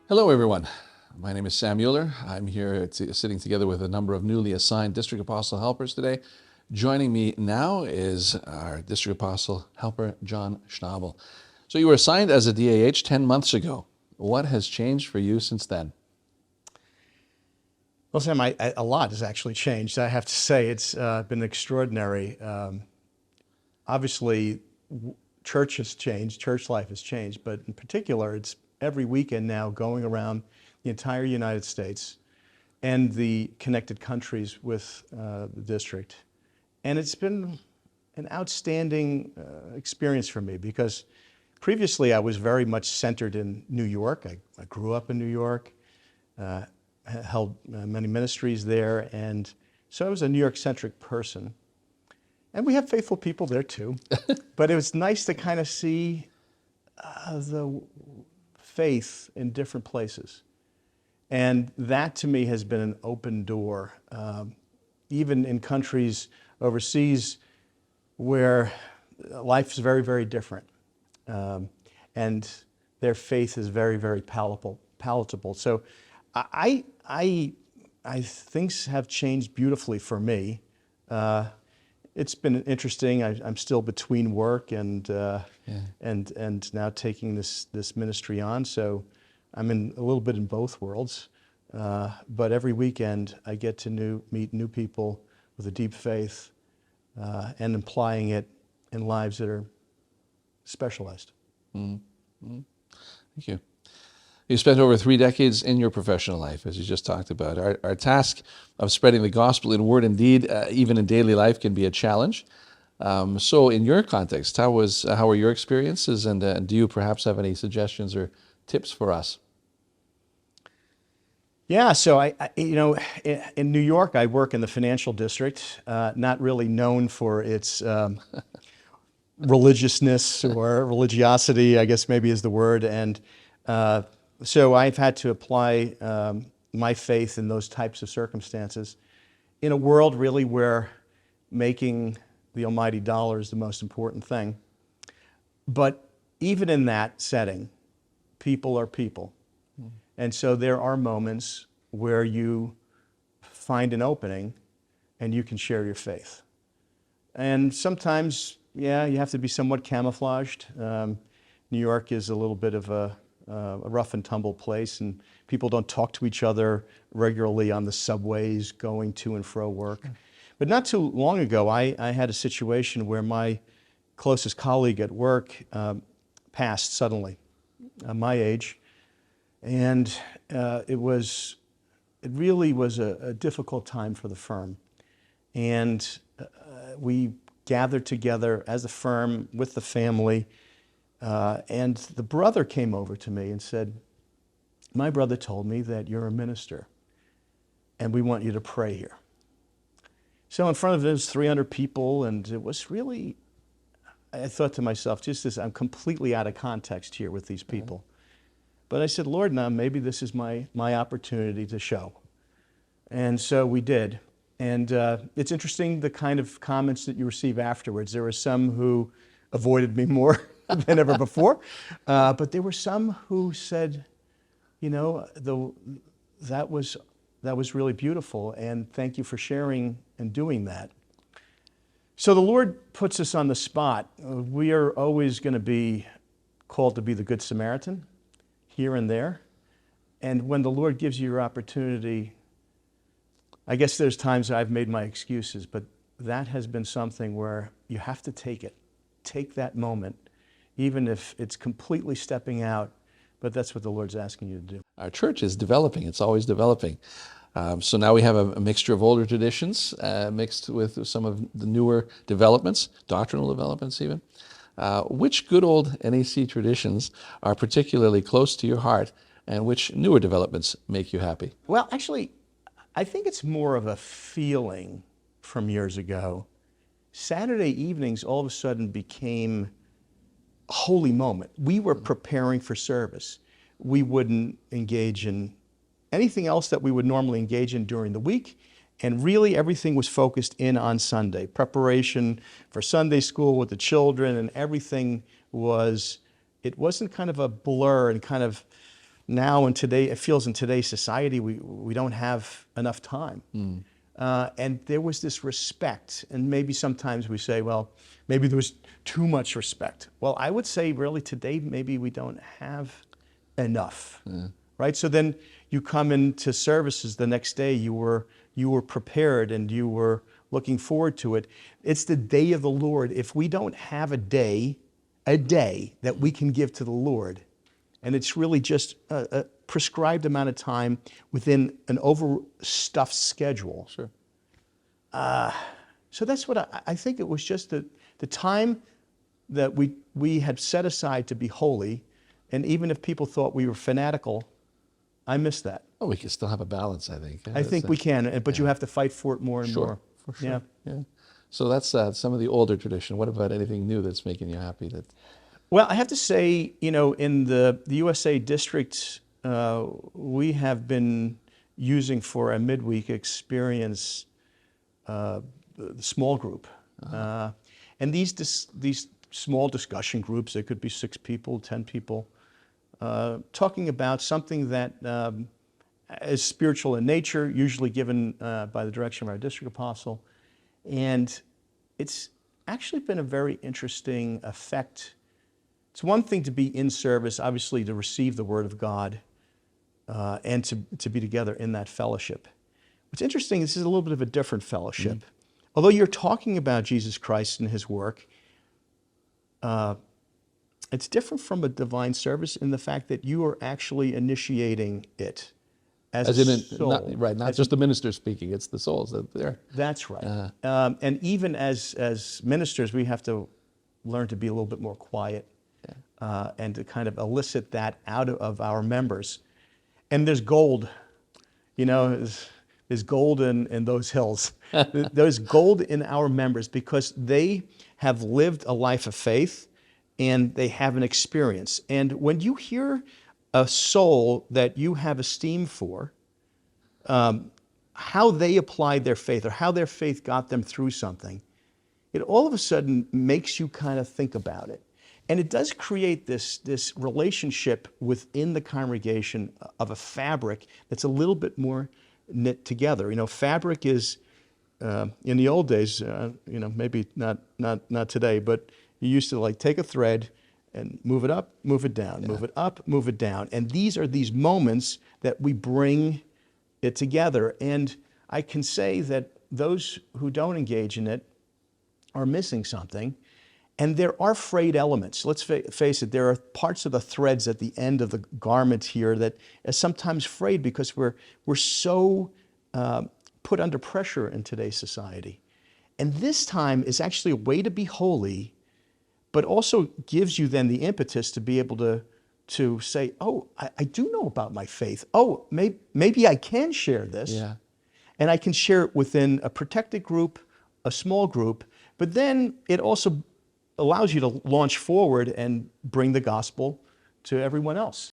Hello, everyone. My name is Sam Mueller. I'm here sitting together with a number of newly assigned District Apostle helpers today. Joining me now is our District Apostle helper, John Schnabel. So you were assigned as a DAH 10 months ago. What has changed for you since then? Well, Sam, a lot has actually changed. I have to say it's been extraordinary. Obviously, church has changed, church life has changed, but in particular, it's every weekend now going around the entire United States and the connected countries with the district. And it's been an outstanding experience for me because previously I was very much centered in New York. I grew up in New York, held many ministries there, and so I was a New York-centric person. And we have faithful people there too. But it was nice to kind of see the faith in different places. And that to me has been an open door, even in countries overseas where life is very, very different. And their faith is very, very palatable. So I things have changed beautifully for me. It's been interesting. I'm still between work and now taking this ministry on. So I'm in a little bit in both worlds. But every weekend I get to meet new people with a deep faith and applying it in lives that are specialized. Mm-hmm. Thank you. You spent over 3 decades in your professional life, as you just talked about. Our task of spreading the gospel in word and deed, even in daily life, can be a challenge. So in your context, how were your experiences, and do you perhaps have any suggestions or tips for us? Yeah, so in New York, I work in the financial district, not really known for its religiousness or religiosity, I guess maybe is the word. And so I've had to apply my faith in those types of circumstances in a world really where making the almighty dollar is the most important thing. But even in that setting, people are people. And so there are moments where you find an opening and you can share your faith. And sometimes, yeah, you have to be somewhat camouflaged. New York is a little bit of a rough and tumble place, and people don't talk to each other regularly on the subways going to and fro work. But not too long ago, I had a situation where my closest colleague at work passed suddenly, my age, and it really was a difficult time for the firm. And we gathered together as a firm with the family. And the brother came over to me and said, "My brother told me that you're a minister, and we want you to pray here." So in front of those 300 people, and it was really, I thought to myself, just this, I'm completely out of context here with these people. But I said, "Lord, now maybe this is my opportunity to show." And so we did. And it's interesting the kind of comments that you receive afterwards. There were some who avoided me more than ever before. But there were some who said, that was really beautiful, and thank you for sharing and doing that. So the Lord puts us on the spot. We are always going to be called to be the Good Samaritan here and there. And when the Lord gives you your opportunity, I guess there's times I've made my excuses, but that has been something where you have to take it. Take that moment, even if it's completely stepping out, but that's what the Lord's asking you to do. Our church is developing. It's always developing. So now we have a mixture of older traditions mixed with some of the newer developments, doctrinal developments even. Which good old NAC traditions are particularly close to your heart, and which newer developments make you happy? Well, actually, I think it's more of a feeling from years ago. Saturday evenings all of a sudden became a holy moment. We were preparing for service. We wouldn't engage in anything else that we would normally engage in during the week. And really everything was focused in on Sunday. Preparation for Sunday school with the children, and everything was, it wasn't kind of a blur and kind of now in today, it feels in today's society, we don't have enough time. And there was this respect, and maybe sometimes we say, well, maybe there was too much respect. Well, I would say really today, maybe we don't have enough, right? So then you come into services the next day, you were prepared and you were looking forward to it. It's the day of the Lord. If we don't have a day that we can give to the Lord, and it's really just a prescribed amount of time within an overstuffed schedule. Sure. So that's what I think it was just the time that we had set aside to be holy. And even if people thought we were fanatical, I miss that. Oh, we can still have a balance, I think. I think we can, but you have to fight for it more and more. For sure. Yeah. Yeah. So that's some of the older tradition. What about anything new that's making you happy? Well, I have to say, in the USA district, we have been using for a midweek experience the small group. And these small discussion groups, they could be 6 people, 10 people, talking about something that is spiritual in nature, usually given by the direction of our district apostle. And it's actually been a very interesting effect. It's one thing to be in service, obviously to receive the Word of God and to be together in that fellowship. What's interesting, this is a little bit of a different fellowship. Although you're talking about Jesus Christ and His work, it's different from a divine service in the fact that you are actually initiating it as in, a soul. not just the minister speaking, it's the souls that are there. That's right. And even as ministers, we have to learn to be a little bit more quiet and to kind of elicit that out of our members. And there's gold, there's gold in those hills. There's gold in our members because they have lived a life of faith and they have an experience. And when you hear a soul that you have esteem for, how they applied their faith or how their faith got them through something, it all of a sudden makes you kind of think about it. And it does create this relationship within the congregation of a fabric that's a little bit more knit together. Fabric is, in the old days, maybe not today, but you used to take a thread and move it up, move it down, move it up, move it down. And these are these moments that we bring it together. And I can say that those who don't engage in it are missing something. And there are frayed elements. Let's face it, there are parts of the threads at the end of the garment here that are sometimes frayed because we're so put under pressure in today's society. And this time is actually a way to be holy, but also gives you then the impetus to be able to say, oh, I do know about my faith. Oh, maybe I can share this. Yeah. And I can share it within a protected group, a small group, but then it also allows you to launch forward and bring the gospel to everyone else.